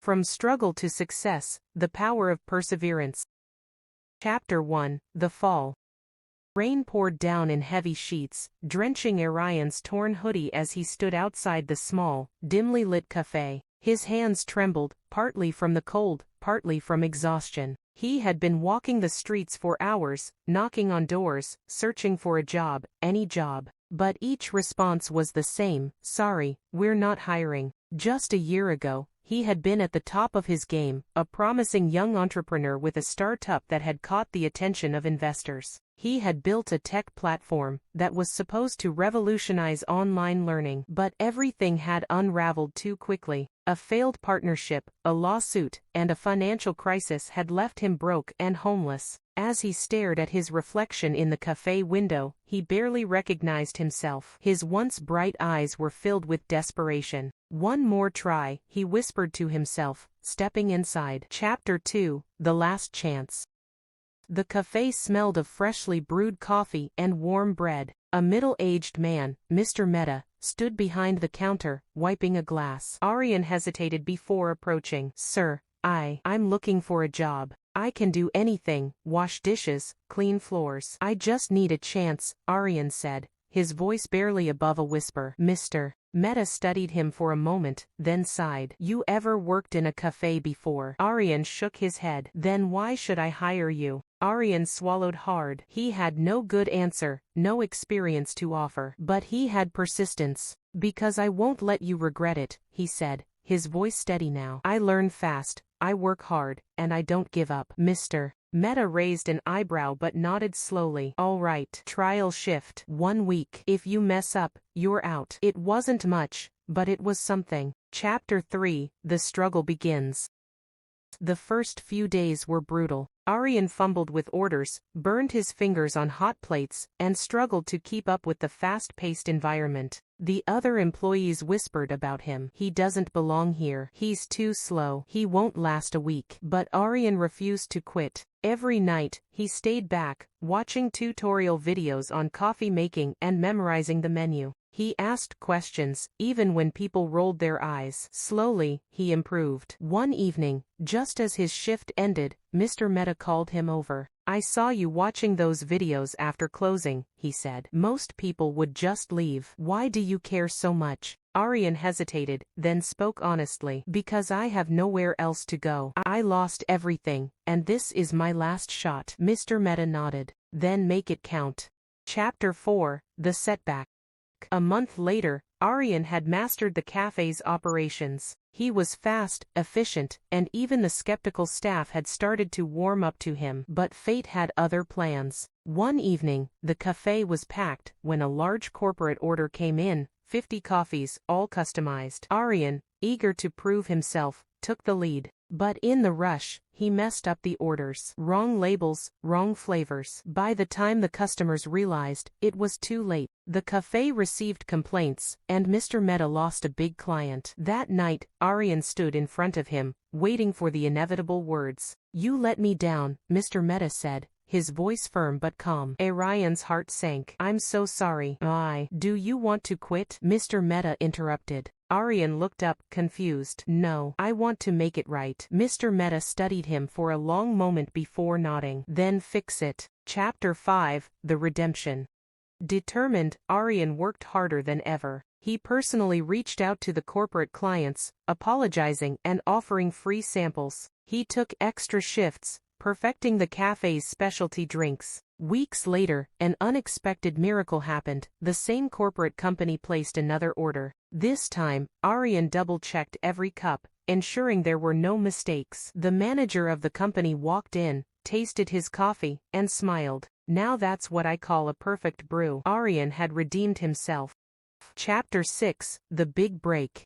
From Struggle to Success, The Power of Perseverance. Chapter 1, The Fall. Rain poured down in heavy sheets, drenching Arian's torn hoodie as he stood outside the small, dimly lit cafe. His hands trembled, partly from the cold, partly from exhaustion. He had been walking the streets for hours, knocking on doors, searching for a job, any job. But each response was the same: sorry, we're not hiring. Just a year ago, he had been at the top of his game, a promising young entrepreneur with a startup that had caught the attention of investors. He had built a tech platform that was supposed to revolutionize online learning, but everything had unraveled too quickly. A failed partnership, a lawsuit, and a financial crisis had left him broke and homeless. As he stared at his reflection in the cafe window, he barely recognized himself. His once bright eyes were filled with desperation. One more try, he whispered to himself, stepping inside. Chapter 2, The Last Chance. The cafe smelled of freshly brewed coffee and warm bread. A middle-aged man, Mr. Mehta, stood behind the counter, wiping a glass. Arian hesitated before approaching. Sir, I'm looking for a job. I can do anything: wash dishes, clean floors. I just need a chance, Arian said, his voice barely above a whisper. Mr. Mehta studied him for a moment, then sighed. You ever worked in a cafe before? Arian shook his head. Then why should I hire you? Arian swallowed hard. He had no good answer, no experience to offer. But he had persistence. Because I won't let you regret it, he said, his voice steady now. I learn fast, I work hard, and I don't give up. Mr. Mehta raised an eyebrow but nodded slowly. All right. Trial shift. 1 week. If you mess up, you're out. It wasn't much, but it was something. Chapter 3, The Struggle Begins. The first few days were brutal. Arian fumbled with orders, burned his fingers on hot plates, and struggled to keep up with the fast-paced environment. The other employees whispered about him. He doesn't belong here. He's too slow. He won't last a week. But Arian refused to quit. Every night, he stayed back, watching tutorial videos on coffee making and memorizing the menu. He asked questions, even when people rolled their eyes. Slowly, he improved. One evening, just as his shift ended, Mr. Mehta called him over. I saw you watching those videos after closing, he said. Most people would just leave. Why do you care so much? Arian hesitated, then spoke honestly. Because I have nowhere else to go. I lost everything, and this is my last shot. Mr. Mehta nodded. Then make it count. Chapter 4, The Setback. A month later, Arian had mastered the cafe's operations. He was fast, efficient, and even the skeptical staff had started to warm up to him. But fate had other plans. One evening, the cafe was packed when a large corporate order came in, 50 coffees, all customized. Arian, eager to prove himself, took the lead. But in the rush, he messed up the orders. Wrong labels, wrong flavors. By the time the customers realized, it was too late. The cafe received complaints, and Mr. Mehta lost a big client. That night, Arian stood in front of him, waiting for the inevitable words. You let me down, Mr. Mehta said, his voice firm but calm. Arian's heart sank. I'm so sorry. Do you want to quit? Mr. Mehta interrupted. Arian looked up, confused. No, I want to make it right. Mr. Mehta studied him for a long moment before nodding. Then fix it. Chapter 5, The Redemption. Determined, Arian worked harder than ever. He personally reached out to the corporate clients, apologizing and offering free samples. He took extra shifts, perfecting the cafe's specialty drinks. Weeks later, an unexpected miracle happened. The same corporate company placed another order. This time, Arian double-checked every cup, ensuring there were no mistakes. The manager of the company walked in, tasted his coffee, and smiled. Now that's what I call a perfect brew. Arian had redeemed himself. Chapter 6, The Big Break.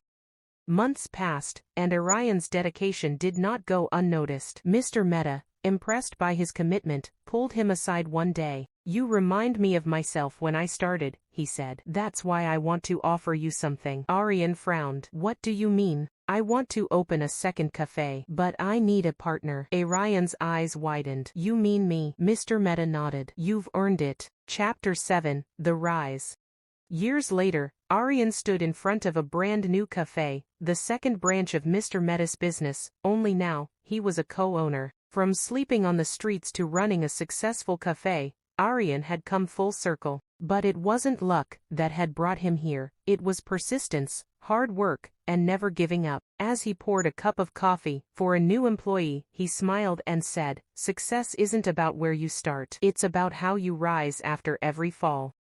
Months passed, and Arian's dedication did not go unnoticed. Mr. Mehta, impressed by his commitment, pulled him aside one day. You remind me of myself when I started, he said. That's why I want to offer you something. Arian frowned. What do you mean? I want to open a second cafe. But I need a partner. Arian's eyes widened. You mean me? Mr. Mehta nodded. You've earned it. Chapter 7, The Rise. Years later, Aryan stood in front of a brand new cafe, the second branch of Mr. Metis' business, only now, he was a co-owner. From sleeping on the streets to running a successful cafe, Aryan had come full circle. But it wasn't luck that had brought him here, it was persistence, hard work, and never giving up. As he poured a cup of coffee for a new employee, he smiled and said, "Success isn't about where you start. It's about how you rise after every fall."